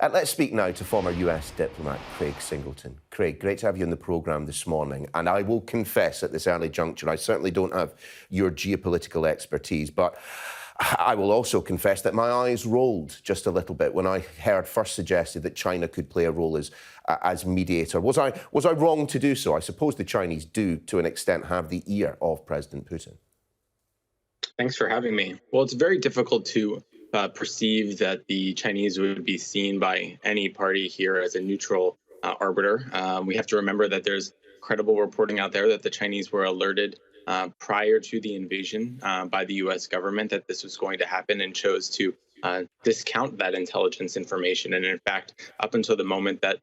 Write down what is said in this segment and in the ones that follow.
Let's speak now to former US diplomat Craig Singleton. Craig, great to have you on the programme this morning. And I will confess at this early juncture, I certainly don't have your geopolitical expertise, but I will also confess that my eyes rolled just a little bit when I heard first suggested that China could play a role as mediator. Was I wrong to do so? I suppose the Chinese do, to an extent, have the ear of President Putin. Thanks for having me. Well, it's very difficult to perceive that the Chinese would be seen by any party here as a neutral arbiter. We have to remember that there's credible reporting out there that the Chinese were alerted prior to the invasion by the U.S. government that this was going to happen and chose to discount that intelligence information. And in fact, up until the moment that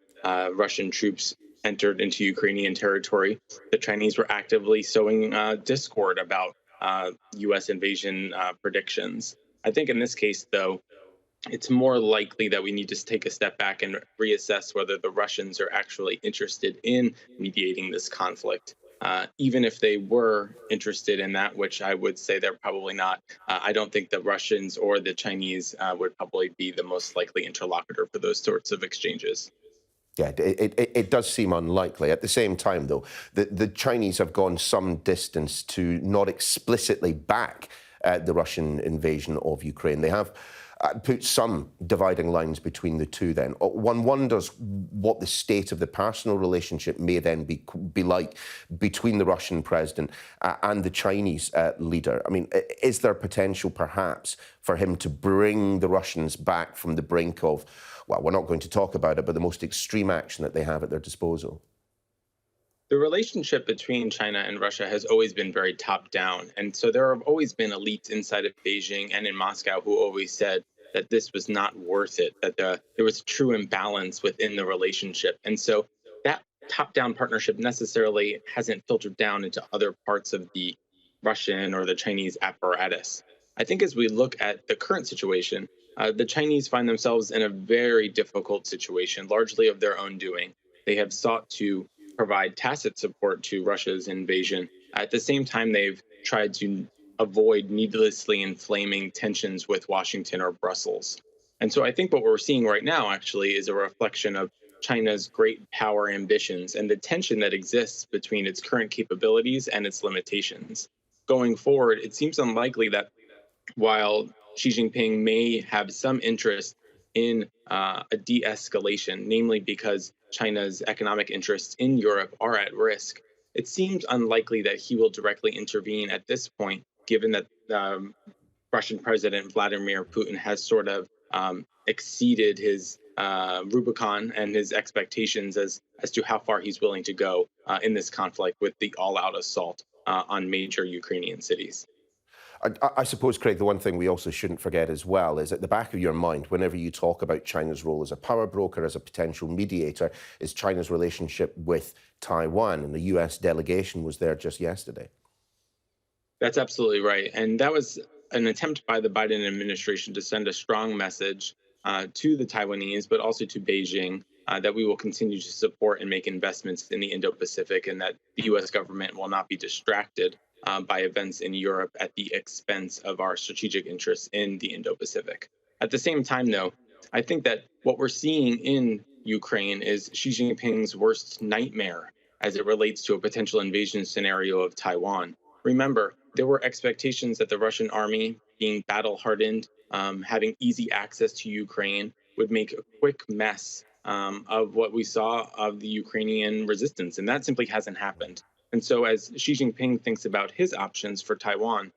Russian troops entered into Ukrainian territory, the Chinese were actively sowing discord about U.S. invasion predictions. I think in this case, though, it's more likely that we need to take a step back and reassess whether the Russians are actually interested in mediating this conflict. Even if they were interested in that, which I would say they're probably not, I don't think the Russians or the Chinese would probably be the most likely interlocutor for those sorts of exchanges. Yeah, it does seem unlikely. At the same time, though, the Chinese have gone some distance to not explicitly back the Russian invasion of Ukraine. They have put some dividing lines between the two then. One wonders what the state of the personal relationship may then be like between the Russian president and the Chinese leader. I mean, is there potential perhaps for him to bring the Russians back from the brink of, well, we're not going to talk about it, but the most extreme action that they have at their disposal? The relationship between China and Russia has always been very top down. And so there have always been elites inside of Beijing and in Moscow who always said that this was not worth it, that there was true imbalance within the relationship. And so that top down partnership necessarily hasn't filtered down into other parts of the Russian or the Chinese apparatus. I think as we look at the current situation, the Chinese find themselves in a very difficult situation, largely of their own doing. They have sought to provide tacit support to Russia's invasion. At the same time, they've tried to avoid needlessly inflaming tensions with Washington or Brussels. And so I think what we're seeing right now actually is a reflection of China's great power ambitions and the tension that exists between its current capabilities and its limitations. Going forward, it seems unlikely that while Xi Jinping may have some interest in a de-escalation, namely because China's economic interests in Europe are at risk, it seems unlikely that he will directly intervene at this point, given that Russian President Vladimir Putin has sort of exceeded his Rubicon and his expectations as to how far he's willing to go in this conflict with the all-out assault on major Ukrainian cities. I suppose, Craig, the one thing we also shouldn't forget as well is at the back of your mind, whenever you talk about China's role as a power broker, as a potential mediator, is China's relationship with Taiwan. And the US delegation was there just yesterday. That's absolutely right. And that was an attempt by the Biden administration to send a strong message to the Taiwanese, but also to Beijing, that we will continue to support and make investments in the Indo-Pacific and that the US government will not be distracted by events in Europe at the expense of our strategic interests in the Indo-Pacific. At the same time, though, I think that what we're seeing in Ukraine is Xi Jinping's worst nightmare as it relates to a potential invasion scenario of Taiwan. Remember, there were expectations that the Russian army, being battle-hardened, having easy access to Ukraine, would make a quick mess of what we saw of the Ukrainian resistance, and that simply hasn't happened. And so as Xi Jinping thinks about his options for Taiwan,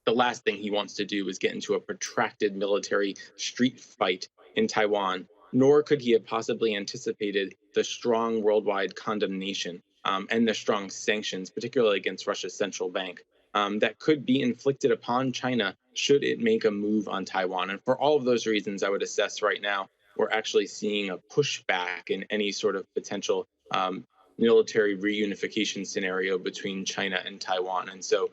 the last thing he wants to do is get into a protracted military street fight in Taiwan, nor could he have possibly anticipated the strong worldwide condemnation and the strong sanctions, particularly against Russia's central bank, that could be inflicted upon China should it make a move on Taiwan. And for all of those reasons, I would assess right now we're actually seeing a pushback in any sort of potential military reunification scenario between China and Taiwan. And so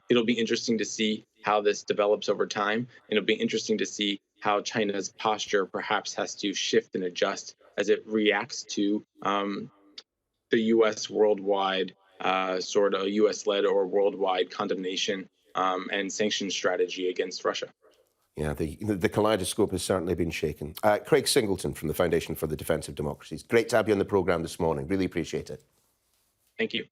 it'll be interesting to see how this develops over time. And it'll be interesting to see how China's posture perhaps has to shift and adjust as it reacts to the U.S. worldwide sort of U.S.-led or worldwide condemnation and sanction strategy against Russia. Yeah, the kaleidoscope has certainly been shaken. Craig Singleton from the Foundation for the Defence of Democracies. Great to have you on the programme this morning. Really appreciate it. Thank you.